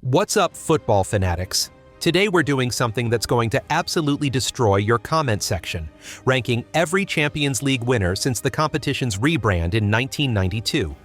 What's up, football fanatics? Today we're doing something that's going to absolutely destroy your comment section, ranking every Champions League winner since the competition's rebrand in 1992.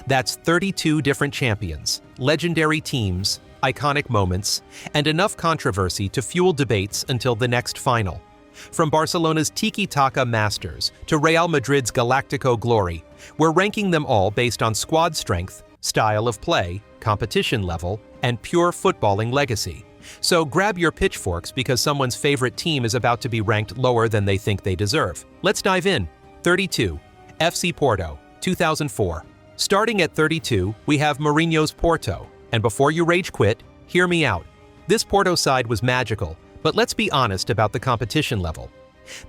That's 32 different champions, legendary teams, iconic moments, and enough controversy to fuel debates until the next final. From Barcelona's tiki-taka masters to Real Madrid's Galactico glory, we're ranking them all based on squad strength, style of play, competition level, and pure footballing legacy. So grab your pitchforks because someone's favorite team is about to be ranked lower than they think they deserve. Let's dive in. 32. FC Porto, 2004. Starting at 32, we have Mourinho's Porto. And before you rage quit, hear me out. This Porto side was magical, but let's be honest about the competition level.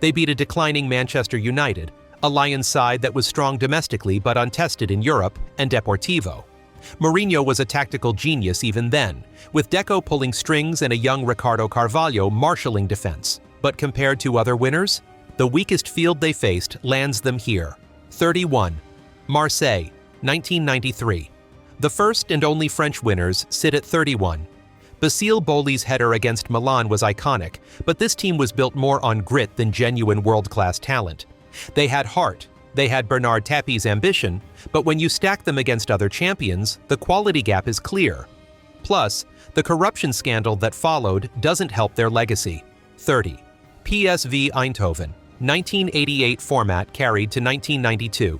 They beat a declining Manchester United, a Lions side that was strong domestically but untested in Europe, and Deportivo. Mourinho was a tactical genius even then, with Deco pulling strings and a young Ricardo Carvalho marshalling defense. But compared to other winners, the weakest field they faced lands them here. 31. Marseille, 1993. The first and only French winners sit at 31. Basile Boli's header against Milan was iconic, but this team was built more on grit than genuine world-class talent. They had heart, they had Bernard Tapie's ambition, but when you stack them against other champions, the quality gap is clear. Plus, the corruption scandal that followed doesn't help their legacy. 30. PSV Eindhoven, 1988 format carried to 1992.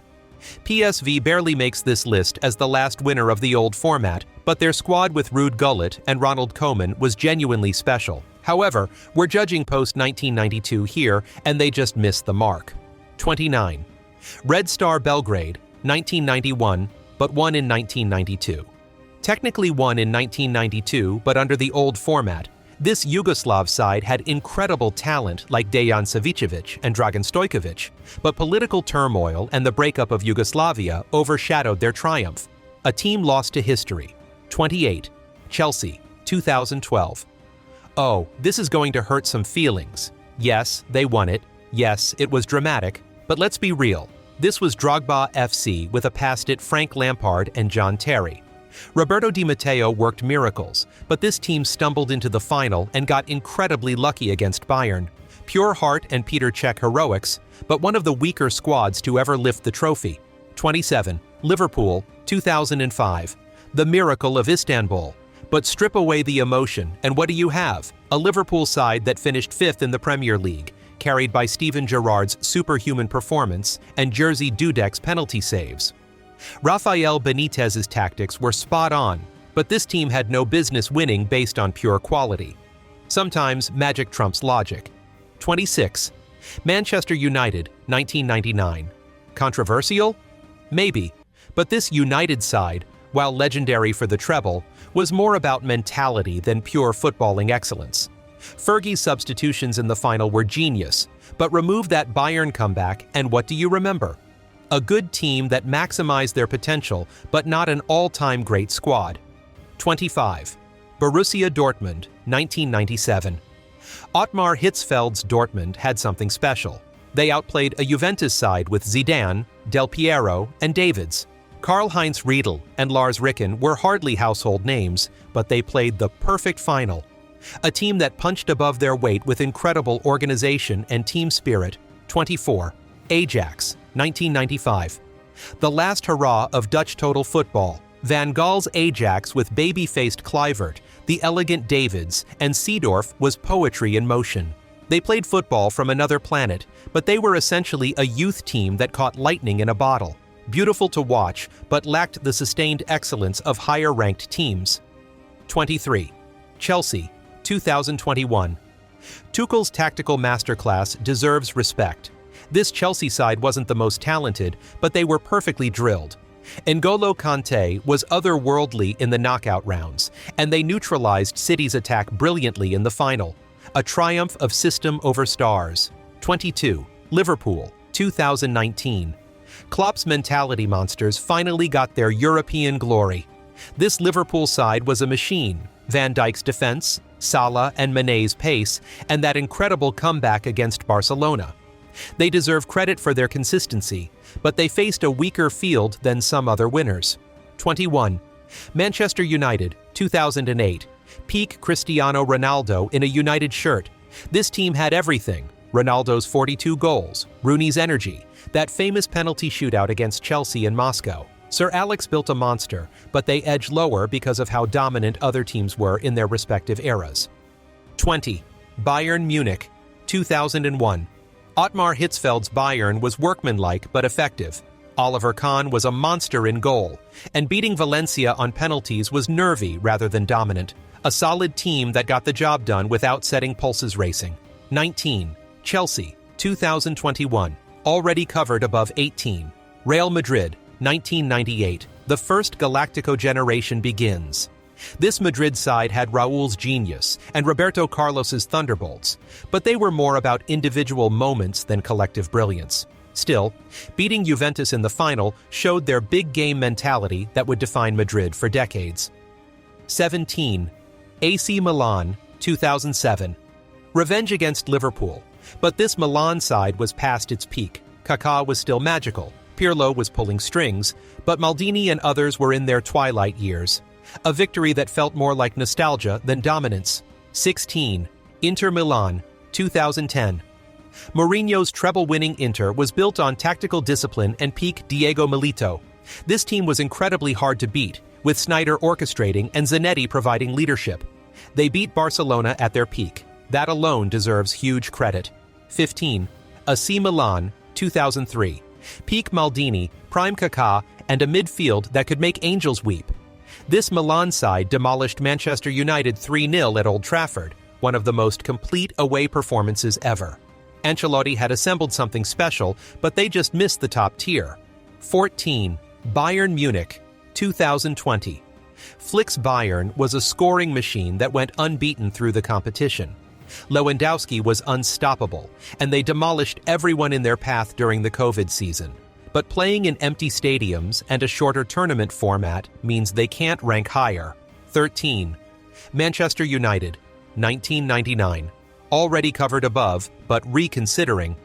PSV barely makes this list as the last winner of the old format, but their squad with Ruud Gullit and Ronald Koeman was genuinely special. However, we're judging post-1992 here, and they just missed the mark. 29. Red Star Belgrade, 1991, but won in 1992. Technically won in 1992, but under the old format, this Yugoslav side had incredible talent like Dejan Savicevic and Dragan Stojkovic, but political turmoil and the breakup of Yugoslavia overshadowed their triumph. A team lost to history. 28. Chelsea, 2012. Oh, this is going to hurt some feelings. Yes, they won it. Yes, it was dramatic. But let's be real. This was Drogba FC with a past-it Frank Lampard and John Terry. Roberto Di Matteo worked miracles, but this team stumbled into the final and got incredibly lucky against Bayern. Pure heart and Peter Cech heroics, but one of the weaker squads to ever lift the trophy. 27. Liverpool, 2005. The miracle of Istanbul. But strip away the emotion, and what do you have? A Liverpool side that finished 5th in the Premier League, carried by Steven Gerrard's superhuman performance and Jerzy Dudek's penalty saves. Rafael Benitez's tactics were spot on, but this team had no business winning based on pure quality. Sometimes magic trumps logic. 26. Manchester United, 1999. Controversial? Maybe, but this United side, while legendary for the treble, was more about mentality than pure footballing excellence. Fergie's substitutions in the final were genius, but remove that Bayern comeback and what do you remember? A good team that maximized their potential, but not an all-time great squad. 25. Borussia Dortmund, 1997. Ottmar Hitzfeld's Dortmund had something special. They outplayed a Juventus side with Zidane, Del Piero, and Davids. Karl-Heinz Riedel and Lars Ricken were hardly household names, but they played the perfect final. A team that punched above their weight with incredible organization and team spirit. 24. Ajax, 1995. The last hurrah of Dutch total football. Van Gaal's Ajax with baby-faced Kluivert, the elegant Davids, and Seedorf was poetry in motion. They played football from another planet, but they were essentially a youth team that caught lightning in a bottle. Beautiful to watch, but lacked the sustained excellence of higher-ranked teams. 23. Chelsea, 2021. Tuchel's tactical masterclass deserves respect. This Chelsea side wasn't the most talented, but they were perfectly drilled. N'Golo Kanté was otherworldly in the knockout rounds, and they neutralized City's attack brilliantly in the final. A triumph of system over stars. 22. Liverpool, 2019. Klopp's mentality monsters finally got their European glory. This Liverpool side was a machine. Van Dijk's defense, Salah and Mané's pace, and that incredible comeback against Barcelona. They deserve credit for their consistency, but they faced a weaker field than some other winners. 21. Manchester United, 2008. Peak Cristiano Ronaldo in a United shirt. This team had everything. Ronaldo's 42 goals, Rooney's energy, that famous penalty shootout against Chelsea in Moscow. Sir Alex built a monster, but they edged lower because of how dominant other teams were in their respective eras. 20. Bayern Munich, 2001. Ottmar Hitzfeld's Bayern was workmanlike but effective. Oliver Kahn was a monster in goal, and beating Valencia on penalties was nervy rather than dominant. A solid team that got the job done without setting pulses racing. 19. Chelsea, 2021. Already covered above 18. Real Madrid, 1998. The first Galactico generation begins. This Madrid side had Raúl's genius and Roberto Carlos's thunderbolts, but they were more about individual moments than collective brilliance. Still, beating Juventus in the final showed their big game mentality that would define Madrid for decades. 17. AC Milan, 2007. Revenge against Liverpool, but this Milan side was past its peak. Kaká was still magical, Pirlo was pulling strings, but Maldini and others were in their twilight years. A victory that felt more like nostalgia than dominance. 16. Inter Milan, 2010. Mourinho's treble-winning Inter was built on tactical discipline and peak Diego Milito. This team was incredibly hard to beat, with Snyder orchestrating and Zanetti providing leadership. They beat Barcelona at their peak. That alone deserves huge credit. 15. AC Milan, 2003. Peak Maldini, prime Kaká, and a midfield that could make angels weep. This Milan side demolished Manchester United 3-0 at Old Trafford, one of the most complete away performances ever. Ancelotti had assembled something special, but they just missed the top tier. 14. Bayern Munich, 2020. Flick's Bayern was a scoring machine that went unbeaten through the competition. Lewandowski was unstoppable, and they demolished everyone in their path during the COVID season. But playing in empty stadiums and a shorter tournament format means they can't rank higher. 13. Manchester United, 1999. Already covered above, but reconsidering.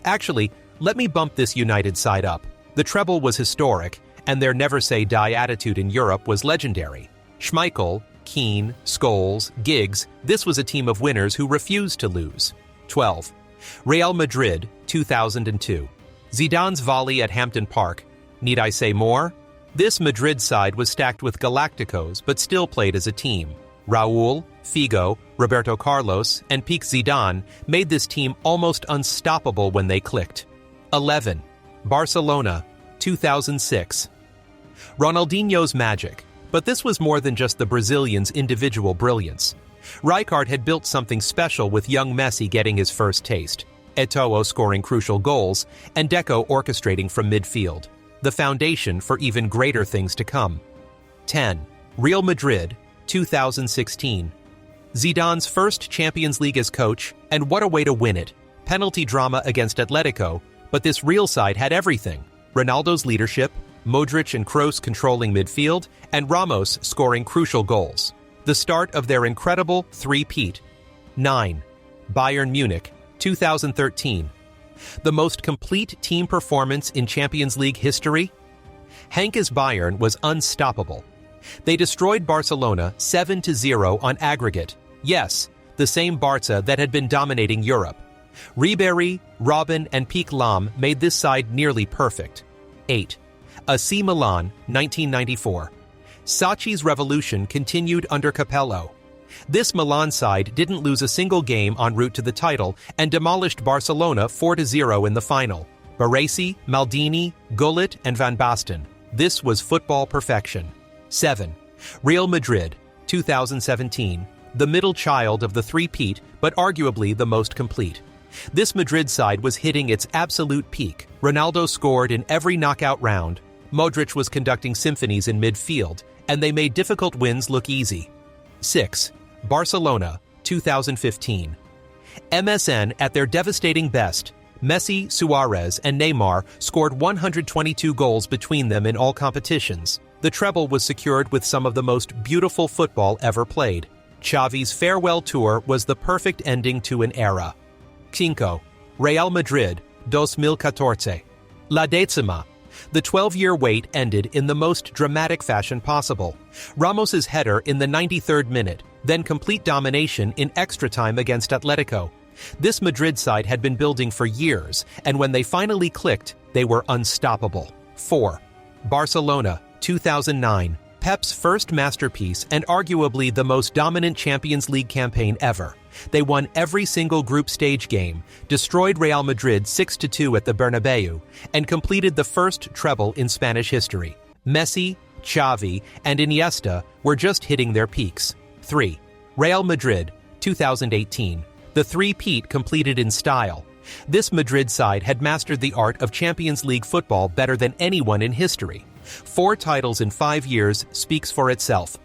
Actually, let me bump this United side up. The treble was historic, and their never-say-die attitude in Europe was legendary. Schmeichel, Keane, Scholes, Giggs, this was a team of winners who refused to lose. 12. Real Madrid, 2002. Zidane's volley at Hampden Park. Need I say more? This Madrid side was stacked with Galacticos but still played as a team. Raúl, Figo, Roberto Carlos, and peak Zidane made this team almost unstoppable when they clicked. 11. Barcelona, 2006. Ronaldinho's magic. But this was more than just the Brazilian's individual brilliance. Rijkaard had built something special with young Messi getting his first taste, Eto'o scoring crucial goals, and Deco orchestrating from midfield. The foundation for even greater things to come. 10. Real Madrid, 2016. Zidane's first Champions League as coach, and what a way to win it. Penalty drama against Atletico, but this Real side had everything. Ronaldo's leadership, Modric and Kroos controlling midfield, and Ramos scoring crucial goals. The start of their incredible three-peat. 9. Bayern Munich, 2013. The most complete team performance in Champions League history? Henke's Bayern was unstoppable. They destroyed Barcelona 7-0 on aggregate. Yes, the same Barca that had been dominating Europe. Ribéry, Robben, and Pique Lam made this side nearly perfect. 8. AC Milan, 1994. Sacchi's revolution continued under Capello. This Milan side didn't lose a single game en route to the title and demolished Barcelona 4-0 in the final. Baresi, Maldini, Gullit, and Van Basten. This was football perfection. 7. Real Madrid, 2017. The middle child of the three-peat, but arguably the most complete. This Madrid side was hitting its absolute peak. Ronaldo scored in every knockout round. Modric was conducting symphonies in midfield, and they made difficult wins look easy. 6. Barcelona, 2015. MSN at their devastating best. Messi, Suarez, and Neymar scored 122 goals between them in all competitions. The treble was secured with some of the most beautiful football ever played. Xavi's farewell tour was the perfect ending to an era. 5. Real Madrid, 2014. La Décima. The 12-year wait ended in the most dramatic fashion possible. Ramos's header in the 93rd minute, then complete domination in extra time against Atletico. This Madrid side had been building for years, and when they finally clicked, they were unstoppable. 4. Barcelona, 2009. Pep's first masterpiece and arguably the most dominant Champions League campaign ever. They won every single group stage game, destroyed Real Madrid 6-2 at the Bernabeu, and completed the first treble in Spanish history. Messi, Xavi, and Iniesta were just hitting their peaks. 3. Real Madrid, 2018. The three-peat completed in style. This Madrid side had mastered the art of Champions League football better than anyone in history. 4 titles in 5 years speaks for itself.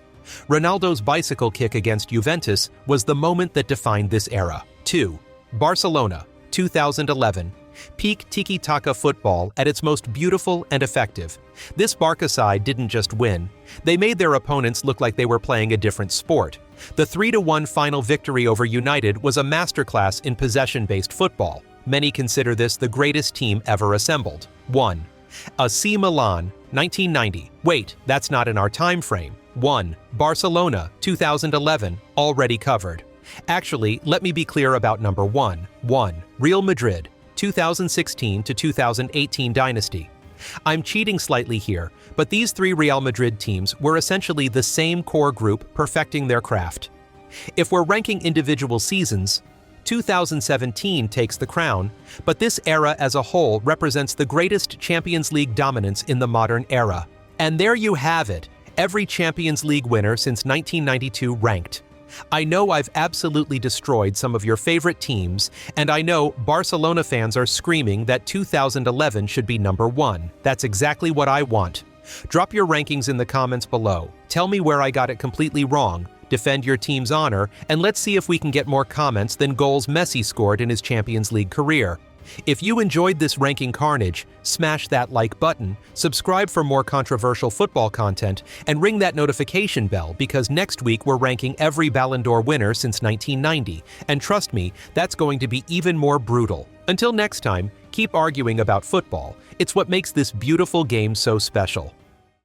Ronaldo's bicycle kick against Juventus was the moment that defined this era. 2. Barcelona, 2011. Peak tiki-taka football at its most beautiful and effective. This Barca side didn't just win. They made their opponents look like they were playing a different sport. The 3-1 final victory over United was a masterclass in possession-based football. Many consider this the greatest team ever assembled. 1. AC Milan, 1990. Wait, that's not in our time frame. 1. Barcelona, 2011, already covered. Actually, let me be clear about number 1. 1. Real Madrid, 2016 to 2018 dynasty. I'm cheating slightly here, but these 3 Real Madrid teams were essentially the same core group perfecting their craft. If we're ranking individual seasons, 2017 takes the crown, but this era as a whole represents the greatest Champions League dominance in the modern era. And there you have it, every Champions League winner since 1992 ranked. I know I've absolutely destroyed some of your favorite teams, and I know Barcelona fans are screaming that 2011 should be number 1. That's exactly what I want. Drop your rankings in the comments below. Tell me where I got it completely wrong. Defend your team's honor, and let's see if we can get more comments than goals Messi scored in his Champions League career. If you enjoyed this ranking carnage, smash that like button, subscribe for more controversial football content, and ring that notification bell because next week we're ranking every Ballon d'Or winner since 1990, and trust me, that's going to be even more brutal. Until next time, keep arguing about football. It's what makes this beautiful game so special.